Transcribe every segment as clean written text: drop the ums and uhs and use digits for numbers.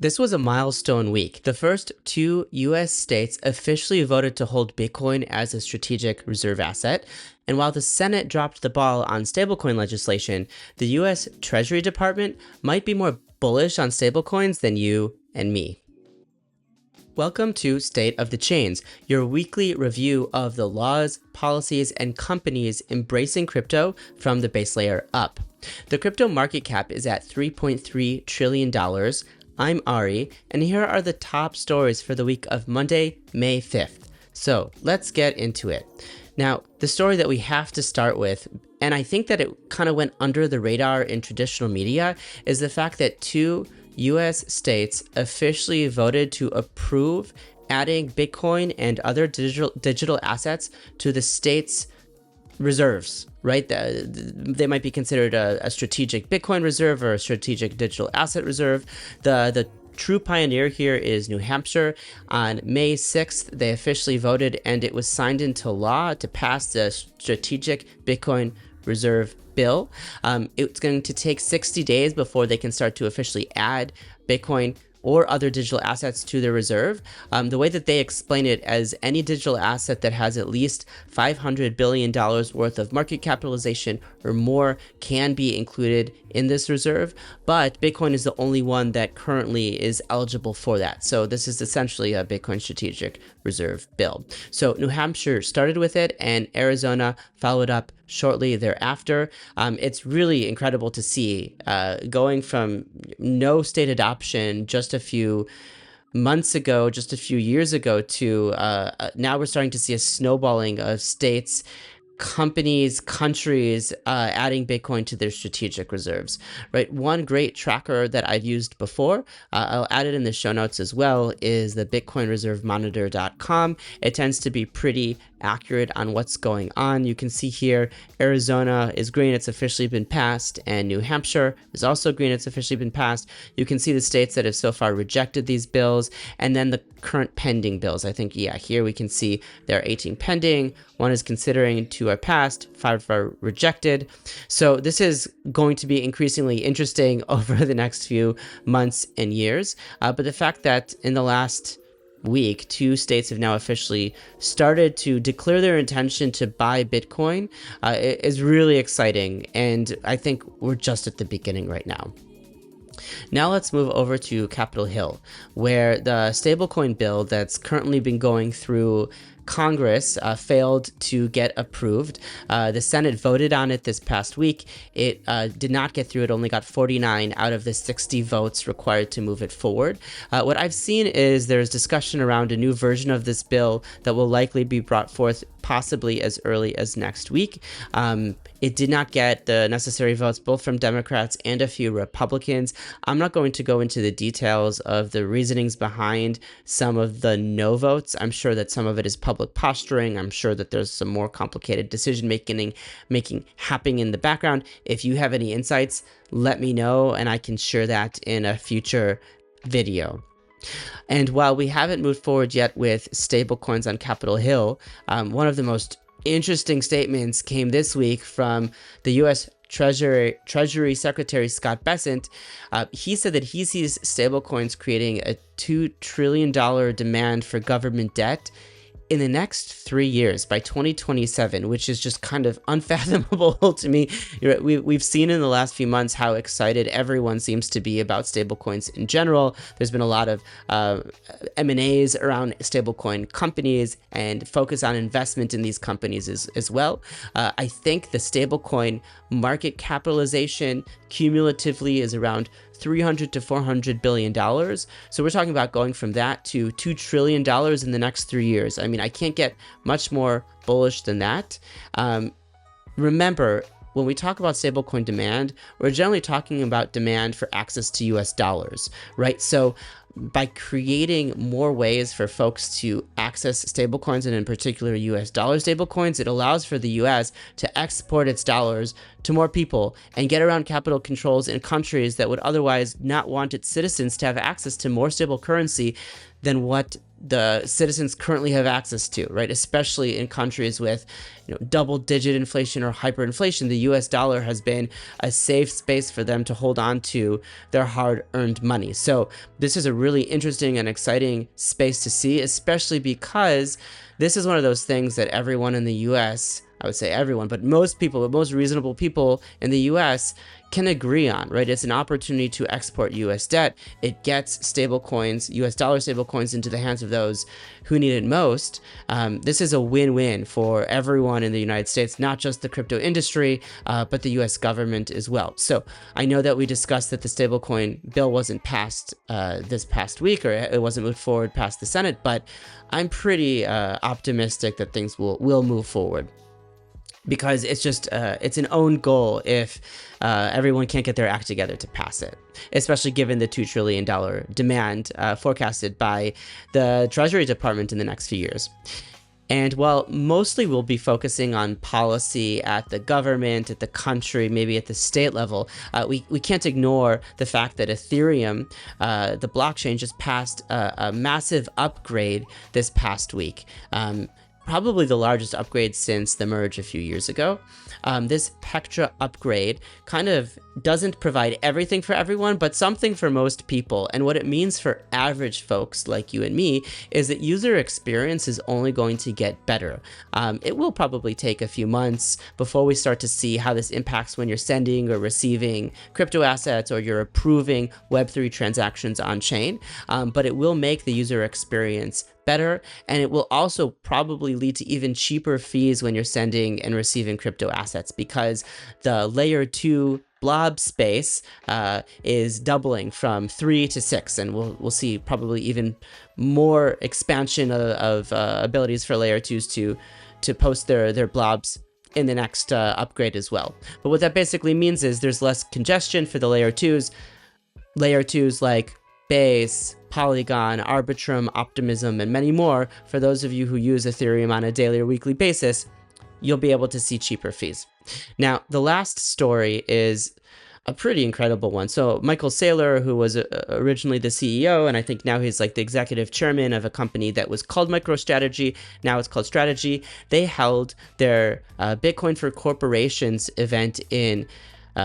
This was a milestone week. The first two US states officially voted to hold Bitcoin as a strategic reserve asset. And while the Senate dropped the ball on stablecoin legislation, the US Treasury Department might be more bullish on stablecoins than you and me. Welcome to State of the Chains, your weekly review of the laws, policies, and companies embracing crypto from the base layer up. The crypto market cap is at $3.3 trillion. I'm Ari, and here are the top stories for the week of Monday, May 5th. So let's get into it. Now, the story that we have to start with, and I think that it kind of went under the radar in traditional media, is the fact that two US states officially voted to approve adding Bitcoin and other digital assets to the state's reserves, right? They might be considered a strategic Bitcoin reserve or a strategic digital asset reserve. The true pioneer here is New Hampshire. On May 6th, they officially voted and it was signed into law to pass the strategic Bitcoin reserve bill. It's going to take 60 days before they can start to officially add Bitcoin or other digital assets to their reserve. The way that they explain it as any digital asset that has at least $500 billion worth of market capitalization or more can be included in this reserve, but Bitcoin is the only one that currently is eligible for that. So this is essentially a Bitcoin strategic reserve bill. So New Hampshire started with it and Arizona followed up shortly thereafter. It's really incredible to see going from no state adoption just a few months ago, just a few years ago, to now we're starting to see a snowballing of states, companies, countries adding Bitcoin to their strategic reserves, right? One great tracker that I've used before, I'll add it in the show notes as well, is the bitcoinreservemonitor.com. It tends to be pretty accurate on what's going on. You can see here, Arizona is green, it's officially been passed, and New Hampshire is also green, it's officially been passed. You can see the states that have so far rejected these bills, and then the current pending bills. I think, here we can see there are 18 pending, one is considering, 2 are passed, 5 are rejected. So this is going to be increasingly interesting over the next few months and years. But the fact that in the last week, 2 states have now officially started to declare their intention to buy Bitcoin is really exciting. And I think we're just at the beginning right now. Now let's move over to Capitol Hill, where the stablecoin bill that's currently been going through Congress failed to get approved. The Senate voted on it this past week. It did not get through. It only got 49 out of the 60 votes required to move it forward. What I've seen is there's discussion around a new version of this bill that will likely be brought forth possibly as early as next week. It did not get the necessary votes, both from Democrats and a few Republicans. I'm not going to go into the details of the reasonings behind some of the no votes. I'm sure that some of it is public posturing. I'm sure that there's some more complicated decision making happening in the background. If you have any insights, let me know and I can share that in a future video. And while we haven't moved forward yet with stablecoins on Capitol Hill, one of the most interesting statements came this week from the U.S. Treasury Secretary Scott Bessent. He said that he sees stablecoins creating a $2 trillion demand for government debt in the next 3 years, by 2027, which is just kind of unfathomable to me. We've seen in the last few months how excited everyone seems to be about stablecoins in general. There's been a lot of M&As around stablecoin companies and focus on investment in these companies as well. I think the stablecoin market capitalization cumulatively is around $300 to $400 billion. So we're talking about going from that to $2 trillion in the next 3 years. I mean, I can't get much more bullish than that. Remember, when we talk about stablecoin demand, we're generally talking about demand for access to US dollars, right? So by creating more ways for folks to access stablecoins, and in particular US dollar stablecoins, it allows for the US to export its dollars to more people and get around capital controls in countries that would otherwise not want its citizens to have access to more stable currency than what the citizens currently have access to, right? Especially in countries with, double-digit inflation or hyperinflation, the US dollar has been a safe space for them to hold on to their hard-earned money. So this is a really interesting and exciting space to see, especially because this is one of those things that everyone in the US, I would say everyone, but most people, the most reasonable people in the US can agree on, right? It's an opportunity to export US debt. It gets stablecoins, US dollar stablecoins, into the hands of those who need it most. This is a win-win for everyone in the United States, not just the crypto industry, but the US government as well. So I know that we discussed that the stablecoin bill wasn't passed this past week, or it wasn't moved forward past the Senate, but I'm pretty optimistic that things will move forward, because it's just it's an own goal if everyone can't get their act together to pass it, especially given the $2 trillion demand forecasted by the Treasury Department in the next few years. And while mostly we'll be focusing on policy at the government, at the country, maybe at the state level, we can't ignore the fact that Ethereum, the blockchain, just passed a massive upgrade this past week. Probably the largest upgrade since the merge a few years ago. This Pectra upgrade kind of doesn't provide everything for everyone, but something for most people. And what it means for average folks like you and me is that user experience is only going to get better. It will probably take a few months before we start to see how this impacts when you're sending or receiving crypto assets, or you're approving Web3 transactions on chain, but it will make the user experience better, and it will also probably lead to even cheaper fees when you're sending and receiving crypto assets, because the layer 2 blob space is doubling from 3 to 6, and we'll see probably even more expansion of abilities for layer 2s to post their blobs in the next upgrade as well. But what that basically means is there's less congestion for the layer 2s. Layer 2s like Base, Polygon, Arbitrum, Optimism, and many more. For those of you who use Ethereum on a daily or weekly basis, you'll be able to see cheaper fees. Now, the last story is a pretty incredible one. So Michael Saylor, who was originally the CEO, and I think now he's like the executive chairman of a company that was called MicroStrategy, now it's called Strategy, they held their Bitcoin for Corporations event in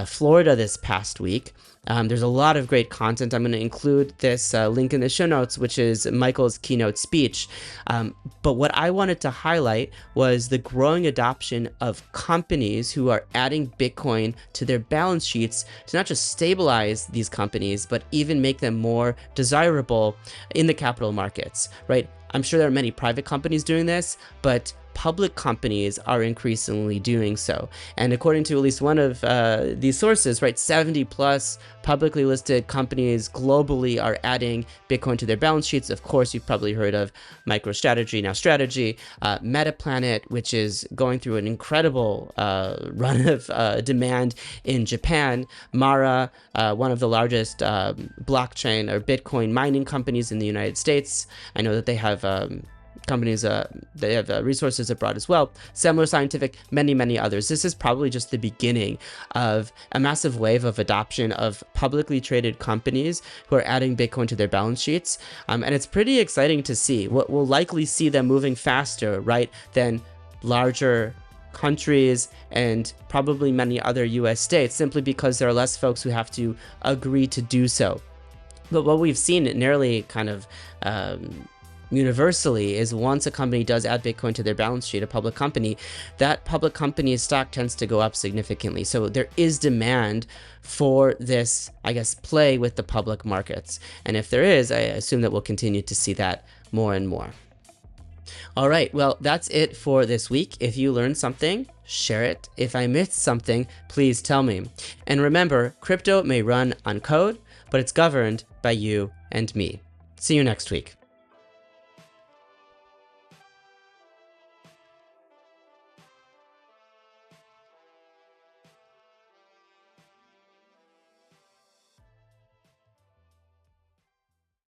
Florida this past week. There's a lot of great content. I'm going to include this link in the show notes, which is Michael's keynote speech. But what I wanted to highlight was the growing adoption of companies who are adding Bitcoin to their balance sheets to not just stabilize these companies, but even make them more desirable in the capital markets, right? I'm sure there are many private companies doing this, but public companies are increasingly doing so. And according to at least one of these sources, right, 70 plus publicly listed companies globally are adding Bitcoin to their balance sheets. Of course, you've probably heard of MicroStrategy, now Strategy, Metaplanet, which is going through an incredible run of demand in Japan, Mara, one of the largest blockchain or Bitcoin mining companies in the United States. I know that they have companies, they have resources abroad as well. Saylor Scientific, many others. This is probably just the beginning of a massive wave of adoption of publicly traded companies who are adding Bitcoin to their balance sheets. And it's pretty exciting to see. We'll likely see them moving faster, right, than larger countries and probably many other US states, simply because there are less folks who have to agree to do so. But what we've seen nearly kind of universally is once a company does add Bitcoin to their balance sheet, a public company, that public company's stock tends to go up significantly. So there is demand for this, I guess, play with the public markets. And if there is, I assume that we'll continue to see that more and more. All right, well, that's it for this week. If you learned something, share it. If I missed something, please tell me. And remember, crypto may run on code, but it's governed by you and me. See you next week.